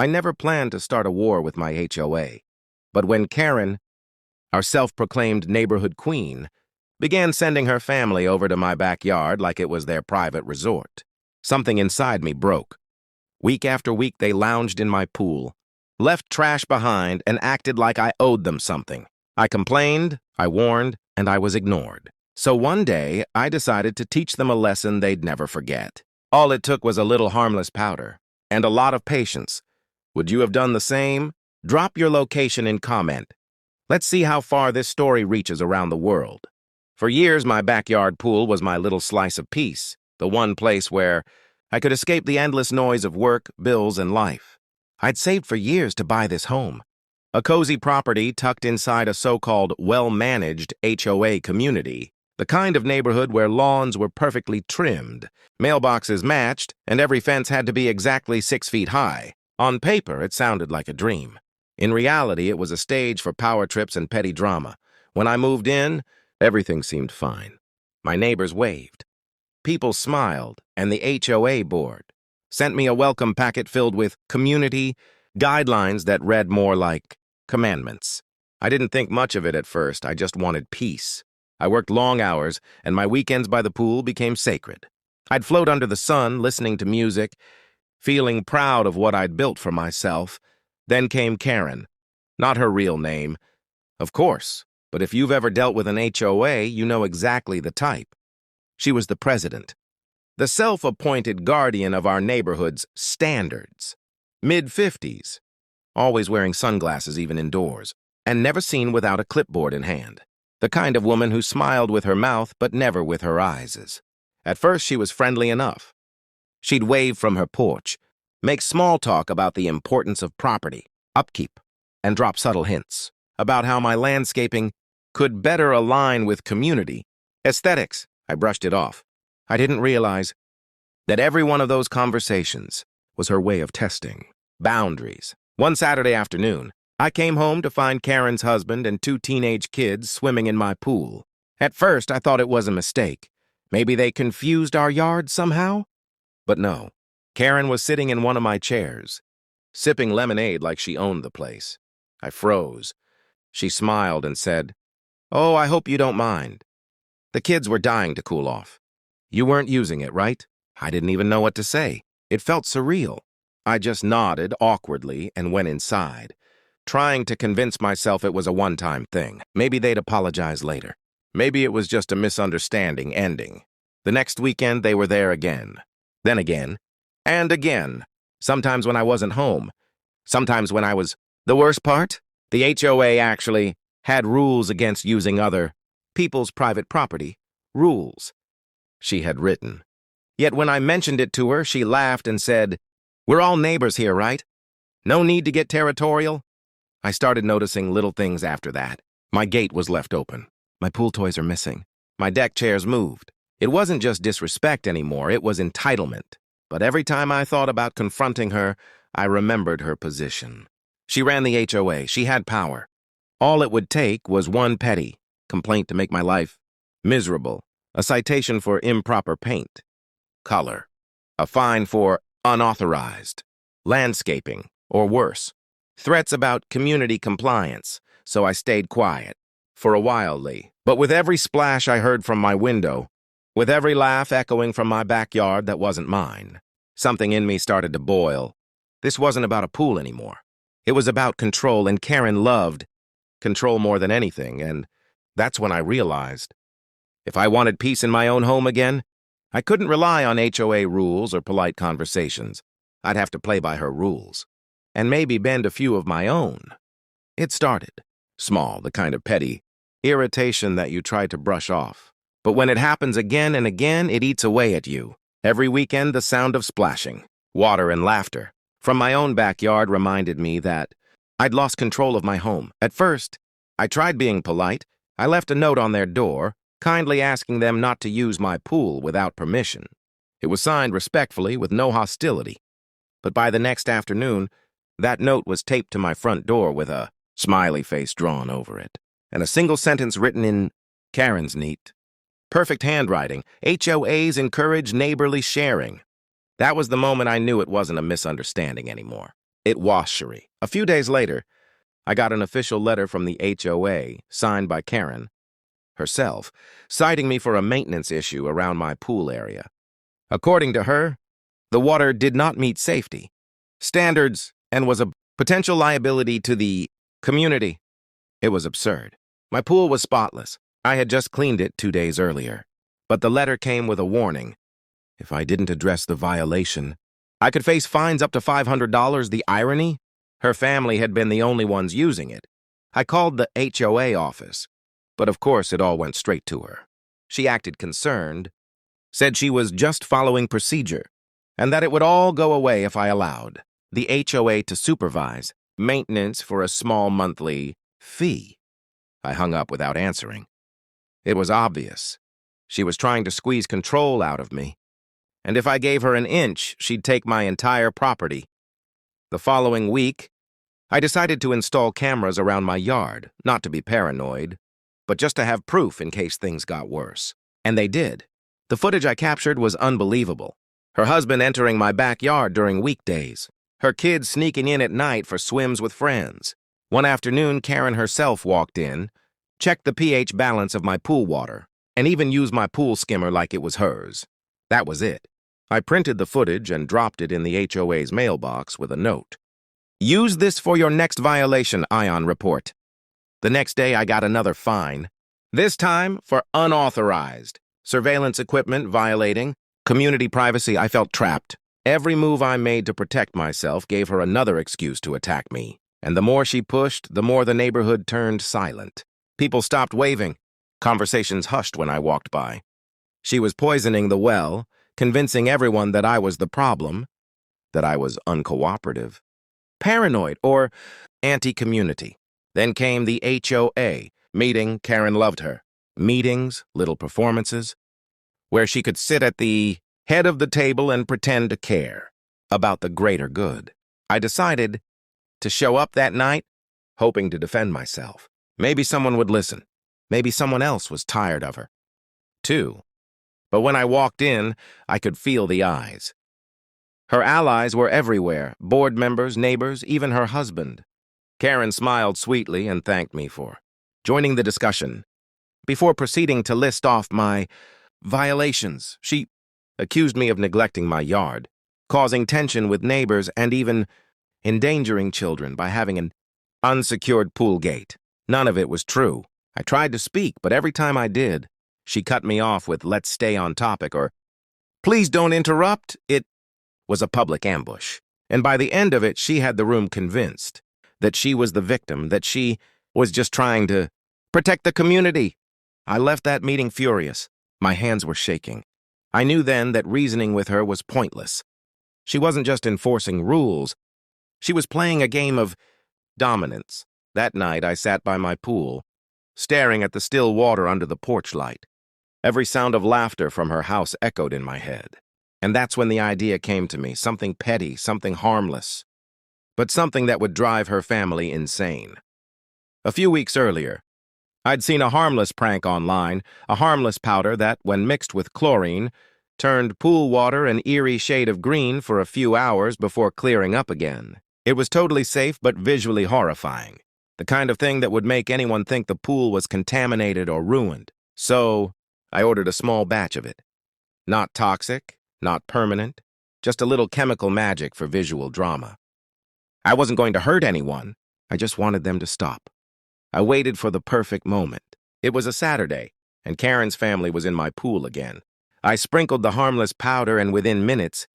I never planned to start a war with my HOA. But when Karen, our self-proclaimed neighborhood queen, began sending her family over to my backyard like it was their private resort, something inside me broke. Week after week, they lounged in my pool, left trash behind, and acted like I owed them something. I complained, I warned, and I was ignored. So one day, I decided to teach them a lesson they'd never forget. All it took was a little harmless powder and a lot of patience. Would you have done the same? Drop your location in comment. Let's see how far this story reaches around the world. For years, my backyard pool was my little slice of peace, the one place where I could escape the endless noise of work, bills, and life. I'd saved for years to buy this home, a cozy property tucked inside a so-called well-managed HOA community, the kind of neighborhood where lawns were perfectly trimmed, mailboxes matched, and every fence had to be exactly 6 feet high. On paper, it sounded like a dream. In reality, it was a stage for power trips and petty drama. When I moved in, everything seemed fine. My neighbors waved. People smiled, and the HOA board sent me a welcome packet filled with community guidelines that read more like commandments. I didn't think much of it at first. I just wanted peace. I worked long hours, and my weekends by the pool became sacred. I'd float under the sun, listening to music, feeling proud of what I'd built for myself. Then came Karen. Not her real name, of course, but if you've ever dealt with an HOA, you know exactly the type. She was the president, the self-appointed guardian of our neighborhood's standards. Mid-50s, always wearing sunglasses even indoors, and never seen without a clipboard in hand. The kind of woman who smiled with her mouth but never with her eyes. At first, she was friendly enough. She'd wave from her porch, make small talk about the importance of property, upkeep, and drop subtle hints about how my landscaping could better align with community aesthetics. I brushed it off. I didn't realize that every one of those conversations was her way of testing boundaries. One Saturday afternoon, I came home to find Karen's husband and 2 teenage kids swimming in my pool. At first, I thought it was a mistake. Maybe they confused our yard somehow? But no. Karen was sitting in one of my chairs, sipping lemonade like she owned the place. I froze. She smiled and said, "Oh, I hope you don't mind." The kids were dying to cool off. "You weren't using it, right?" I didn't even know what to say. It felt surreal. I just nodded awkwardly and went inside, trying to convince myself it was a one-time thing. Maybe they'd apologize later. Maybe it was just a misunderstanding ending. The next weekend, they were there again. Then again. And again. Sometimes when I wasn't home. Sometimes when I was... The worst part? The HOA actually had rules against using other people's private property. Rules she had written. Yet when I mentioned it to her, she laughed and said, "We're all neighbors here, right? No need to get territorial." I started noticing little things after that. My gate was left open. My pool toys are missing. My deck chairs moved. It wasn't just disrespect anymore, it was entitlement. But every time I thought about confronting her, I remembered her position. She ran the HOA. She had power. All it would take was one petty complaint to make my life miserable. A citation for improper paint, color, a fine for unauthorized landscaping, or worse, threats about community compliance. So I stayed quiet for a while, Lee. But with every splash I heard from my window, with every laugh echoing from my backyard that wasn't mine, something in me started to boil. This wasn't about a pool anymore. It was about control, and Karen loved control more than anything, and that's when I realized if I wanted peace in my own home again, I couldn't rely on HOA rules or polite conversations. I'd have to play by her rules, and maybe bend a few of my own. It started small, the kind of petty irritation that you try to brush off. But when it happens again and again, it eats away at you. Every weekend, the sound of splashing, water, and laughter from my own backyard reminded me that I'd lost control of my home. At first, I tried being polite. I left a note on their door, kindly asking them not to use my pool without permission. It was signed respectfully with no hostility. But by the next afternoon, that note was taped to my front door with a smiley face drawn over it, and a single sentence written in Karen's neat, perfect handwriting: HOAs encourage neighborly sharing. That was the moment I knew it wasn't a misunderstanding anymore. It washery. A few days later, I got an official letter from the HOA, signed by Karen herself, citing me for a maintenance issue around my pool area. According to her, the water did not meet safety standards and was a potential liability to the community. It was absurd. My pool was spotless. I had just cleaned it 2 days earlier. But the letter came with a warning. If I didn't address the violation, I could face fines up to $500. The irony? Her family had been the only ones using it. I called the HOA office, but of course it all went straight to her. She acted concerned, said she was just following procedure, and that it would all go away if I allowed the HOA to supervise maintenance for a small monthly fee. I hung up without answering. It was obvious. She was trying to squeeze control out of me, and if I gave her an inch, she'd take my entire property. The following week, I decided to install cameras around my yard, not to be paranoid, but just to have proof in case things got worse. And they did. The footage I captured was unbelievable. Her husband entering my backyard during weekdays. Her kids sneaking in at night for swims with friends. One afternoon, Karen herself walked in, checked the pH balance of my pool water, and even used my pool skimmer like it was hers. That was it. I printed the footage and dropped it in the HOA's mailbox with a note. Use this for your next violation, Ion report. The next day, I got another fine. This time for unauthorized surveillance equipment violating community privacy. I felt trapped. Every move I made to protect myself gave her another excuse to attack me. And the more she pushed, the more the neighborhood turned silent. People stopped waving. Conversations hushed when I walked by. She was poisoning the well, convincing everyone that I was the problem, that I was uncooperative, paranoid, or anti-community. Then came the HOA meeting. Karen loved her. Meetings, little performances, where she could sit at the head of the table and pretend to care about the greater good. I decided to show up that night, hoping to defend myself. Maybe someone would listen. Maybe someone else was tired of her, too. But when I walked in, I could feel the eyes. Her allies were everywhere, board members, neighbors, even her husband. Karen smiled sweetly and thanked me for joining the discussion. Before proceeding to list off my violations, she accused me of neglecting my yard, causing tension with neighbors, and even endangering children by having an unsecured pool gate. None of it was true. I tried to speak, but every time I did, she cut me off with, "Let's stay on topic," or, "Please don't interrupt." It was a public ambush. And by the end of it, she had the room convinced that she was the victim, that she was just trying to protect the community. I left that meeting furious. My hands were shaking. I knew then that reasoning with her was pointless. She wasn't just enforcing rules. She was playing a game of dominance. That night, I sat by my pool, staring at the still water under the porch light. Every sound of laughter from her house echoed in my head. And that's when the idea came to me, something petty, something harmless, but something that would drive her family insane. A few weeks earlier, I'd seen a harmless prank online, a harmless powder that, when mixed with chlorine, turned pool water an eerie shade of green for a few hours before clearing up again. It was totally safe but visually horrifying, the kind of thing that would make anyone think the pool was contaminated or ruined. So, I ordered a small batch of it. Not toxic, not permanent, just a little chemical magic for visual drama. I wasn't going to hurt anyone. I just wanted them to stop. I waited for the perfect moment. It was a Saturday, and Karen's family was in my pool again. I sprinkled the harmless powder, and within minutes,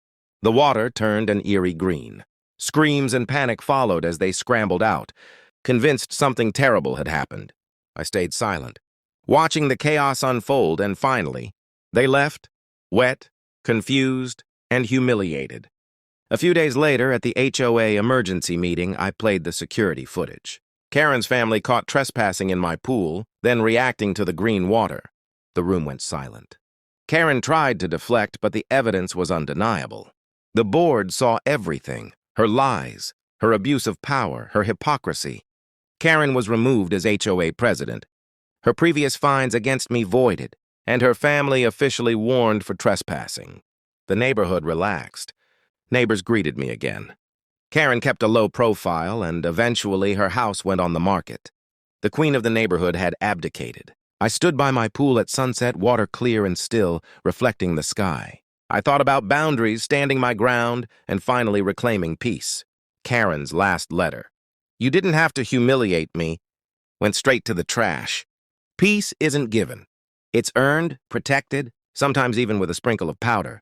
the water turned an eerie green. Screams and panic followed as they scrambled out, convinced something terrible had happened. I stayed silent, watching the chaos unfold, and finally, they left, wet, confused, and humiliated. A few days later, at the HOA emergency meeting, I played the security footage. Karen's family caught trespassing in my pool, then reacting to the green water. The room went silent. Karen tried to deflect, but the evidence was undeniable. The board saw everything, her lies, her abuse of power, her hypocrisy. Karen was removed as HOA president, her previous fines against me voided, and her family officially warned for trespassing. The neighborhood relaxed. Neighbors greeted me again. Karen kept a low profile, and eventually her house went on the market. The queen of the neighborhood had abdicated. I stood by my pool at sunset, water clear and still, reflecting the sky. I thought about boundaries, standing my ground, and finally reclaiming peace. Karen's last letter. "You didn't have to humiliate me," went straight to the trash. Peace isn't given. It's earned, protected, sometimes even with a sprinkle of powder.